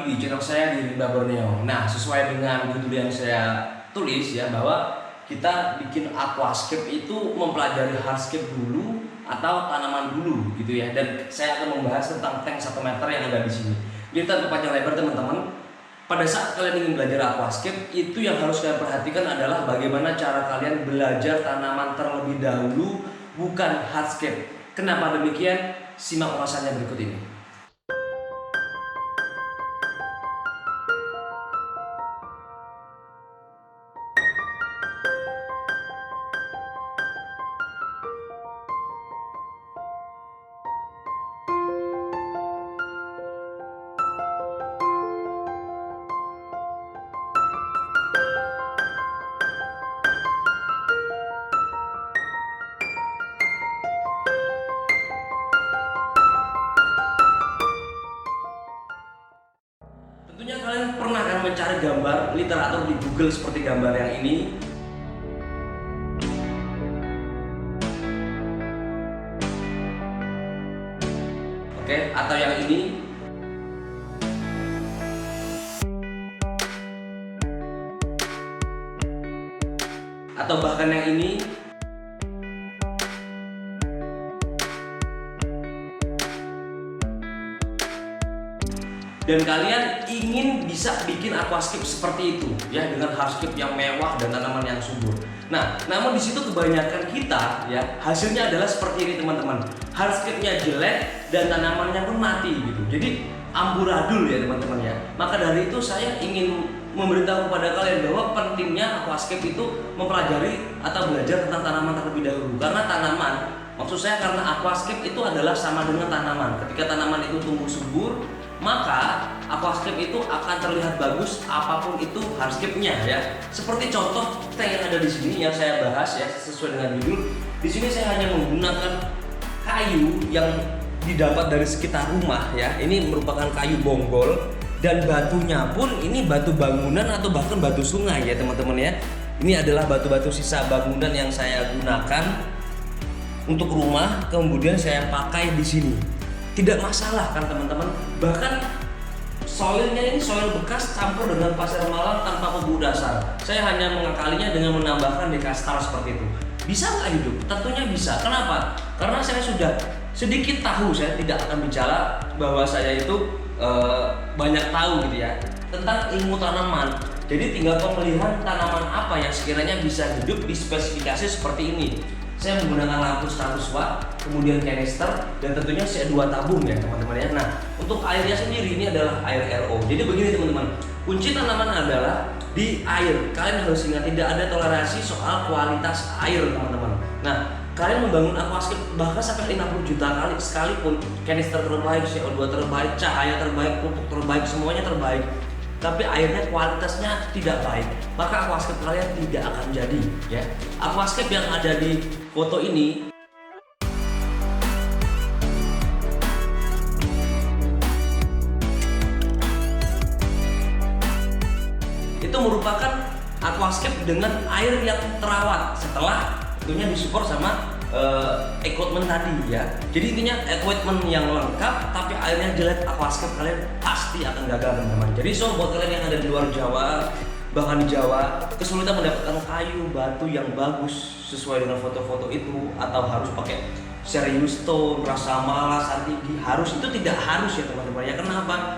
lagi di channel saya di Rimba Borneo. Nah, sesuai dengan judul yang saya tulis ya, bahwa kita bikin aquascape itu mempelajari hardscape dulu atau tanaman dulu gitu ya. Dan saya akan membahas tentang tank 1 meter yang ada di sini. Jadi tanpa panjang lebar teman-teman, pada saat kalian ingin belajar aquascape, itu yang harus kalian perhatikan adalah bagaimana cara kalian belajar tanaman terlebih dahulu, bukan hardscape. Kenapa demikian? Simak ulasannya berikut ini. Tentunya kalian pernah kan mencari gambar literatur di Google seperti gambar yang ini. Oke, atau yang ini. Atau bahkan yang ini. Dan kalian ingin bisa bikin aquascape seperti itu ya, dengan hardscape yang mewah dan tanaman yang subur. Nah, namun di situ kebanyakan kita ya, hasilnya adalah seperti ini teman-teman. Hardscape-nya jelek dan tanamannya pun mati gitu. Jadi amburadul ya teman-teman ya. Maka dari itu saya ingin memberitahu kepada kalian bahwa pentingnya aquascape itu mempelajari atau belajar tentang tanaman terlebih dahulu. Karena tanaman, maksud saya karena aquascape itu adalah sama dengan tanaman. Ketika tanaman itu tumbuh subur, maka aquascape itu akan terlihat bagus apapun itu hardscape-nya ya. Seperti contoh tank yang ada di sini yang saya bahas ya, sesuai dengan judul. Di sini saya hanya menggunakan kayu yang didapat dari sekitar rumah ya. Ini merupakan kayu bonggol dan batunya pun ini batu bangunan atau bahkan batu sungai ya teman-teman ya. Ini adalah batu-batu sisa bangunan yang saya gunakan untuk rumah, kemudian saya pakai di sini. Tidak masalah kan teman-teman. Bahkan soilnya ini soil bekas campur dengan pasir malam tanpa pupuk dasar. Saya hanya mengakalinya dengan menambahkan dekastar seperti itu. Bisa nggak hidup? Tentunya bisa. Kenapa? Karena saya sudah sedikit tahu. Saya tidak akan bicara bahwa saya itu banyak tahu gitu ya tentang ilmu tanaman. Jadi tinggal pemilihan tanaman apa yang sekiranya bisa hidup di spesifikasi seperti ini. Saya menggunakan lampu 100 watt, kemudian kanister, dan tentunya saya 2 tabung ya teman-teman ya. Nah, untuk airnya sendiri ini adalah air RO. Jadi begini teman-teman, kunci tanaman adalah di air. Kalian harus ingat, tidak ada toleransi soal kualitas air teman-teman. Nah, kalian membangun aquascape bahkan sampai 50 juta kali sekalipun, kanister terbaik, CO2 terbaik, cahaya terbaik, pupuk terbaik, semuanya terbaik, tapi airnya kualitasnya tidak baik, maka aquascape kalian tidak akan jadi ya. Aquascape yang ada di foto ini itu merupakan aquascape dengan air yang terawat setelah tentunya disupport sama equipment tadi ya. Jadi intinya equipment yang lengkap tapi airnya jelek, aquascape kalian pasti akan gagal teman-teman. Jadi buat kalian yang ada di luar Jawa, bahkan di Jawa, kesulitan mendapatkan kayu batu yang bagus sesuai dengan foto-foto itu, atau harus pakai serius stone, rasa malas, antigi, harus, itu tidak harus ya teman-teman ya. Kenapa?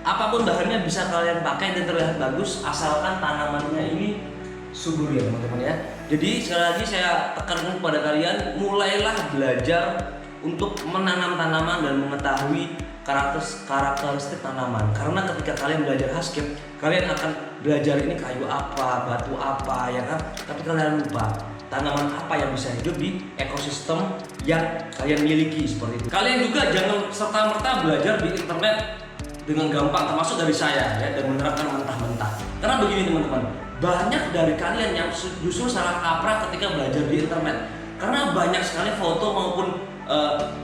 Apapun bahannya bisa kalian pakai dan terlihat bagus asalkan tanamannya ini subur ya teman-teman ya. Jadi sekali lagi saya tekankan kepada kalian, mulailah belajar untuk menanam tanaman dan mengetahui karakteristik tanaman. Karena ketika kalian belajar hardscape, kalian akan belajar ini kayu apa, batu apa ya kan. Tapi kalian lupa tanaman apa yang bisa hidup di ekosistem yang kalian miliki seperti itu. Kalian juga jangan serta-merta belajar di internet dengan gampang, termasuk dari saya ya, dan menerapkan mentah-mentah. Karena begini teman-teman, banyak dari kalian yang justru salah kaprah ketika belajar di internet. Karena banyak sekali foto maupun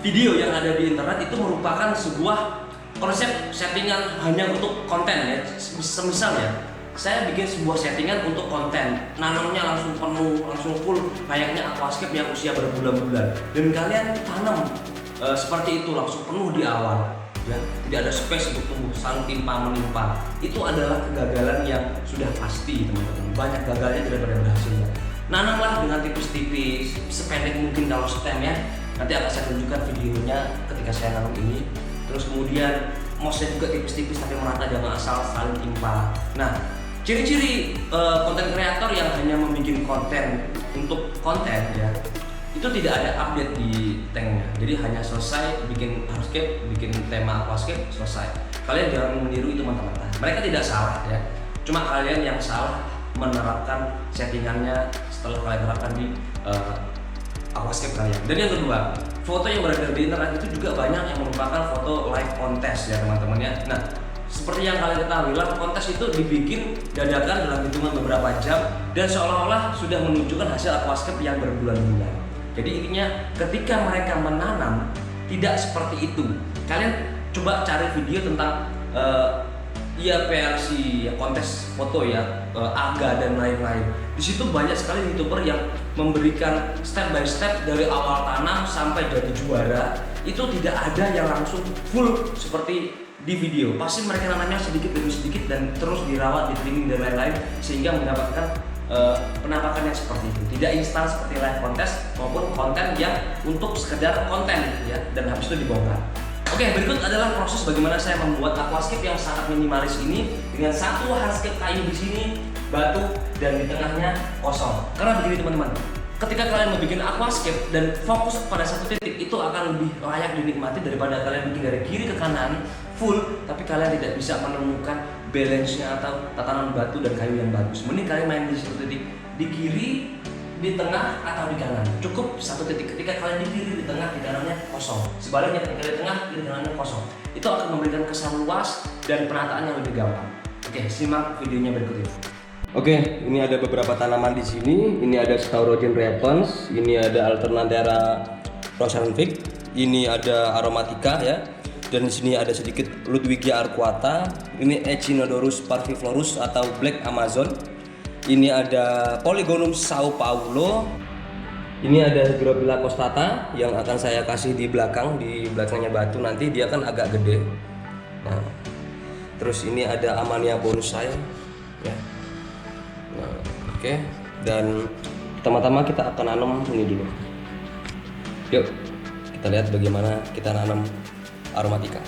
video yang ada di internet itu merupakan sebuah konsep settingan hanya untuk konten ya. Semisal ya, saya bikin sebuah settingan untuk konten, nanamnya langsung penuh, langsung full layaknya aquascape yang usia berbulan-bulan, dan kalian tanam seperti itu langsung penuh di awal. ya, tidak ada space untuk tumbuh, saling timpa menimpa. Itu adalah kegagalan yang sudah pasti teman-teman. Banyak gagalnya daripada berhasilnya. Nanamlah dengan tipis-tipis, sependek mungkin kalau stem ya. Nanti akan saya tunjukkan videonya ketika saya nanam ini. Terus kemudian mossnya juga tipis-tipis tapi merata, jangan asal saling timpa. Nah, ciri-ciri konten kreator yang hanya membuat konten untuk konten ya, itu tidak ada update di tanknya. Jadi hanya selesai bikin hardscape, bikin tema aquascape, selesai. Kalian jangan meniru itu mentah-mentah. Mereka tidak salah ya, cuma kalian yang salah menerapkan settingannya setelah kalian terapkan di aquascape kalian. Dan yang kedua, foto yang beredar di internet itu juga banyak yang merupakan foto live contest ya teman-teman ya. Nah, seperti yang kalian ketahui, live contest itu dibikin dadakan dalam hitungan beberapa jam dan seolah-olah sudah menunjukkan hasil aquascape yang berbulan-bulan. Jadi intinya ketika mereka menanam tidak seperti itu. Kalian coba cari video tentang IAPRC ya, kontes foto ya, AGA dan lain-lain. Di situ banyak sekali YouTuber yang memberikan step by step dari awal tanam sampai jadi juara. Itu tidak ada yang langsung full seperti di video. Pasti mereka nanamnya sedikit demi sedikit dan terus dirawat, di trimming dan lain-lain sehingga mendapatkan penampakan yang seperti itu. Tidak instan seperti live contest maupun konten yang untuk sekedar konten ya, dan habis itu dibongkar. Oke, berikut adalah proses bagaimana saya membuat aquascape yang sangat minimalis ini dengan satu hardscape kayu di sini, batu, dan di tengahnya kosong. Karena begini teman-teman, ketika kalian membuat aquascape dan fokus pada satu titik, itu akan lebih layak dinikmati daripada kalian bikin dari kiri ke kanan full, tapi kalian tidak bisa menemukan balance-nya atau tatanan batu dan kayu yang bagus. Mending kalian main di satu titik, di kiri, di tengah, atau di kanan. Cukup satu titik. Ketika kalian di kiri, di tengah, di kanannya kosong. Sebaliknya ketika di tengah, di kanannya kosong. Itu akan memberikan kesan luas dan penataan yang lebih gampang. Oke, simak videonya berikut ini. Oke, ini ada beberapa tanaman di sini. Ini ada Staurogen repens, ini ada Alternanthera rosarenfig, ini ada Aromatica ya. Dan di sini ada sedikit Ludwigia arcuata, ini Echinodorus parviflorus atau Black Amazon. Ini ada Polygonum Sao Paulo. Ini ada Hygrophila costata yang akan saya kasih di belakangnya batu, nanti dia kan agak gede. Nah, terus ini ada Amania bonsai ya. Nah, oke. Dan pertama-tama kita akan nanam ini dulu. Yuk, kita lihat bagaimana kita nanam Aromatica.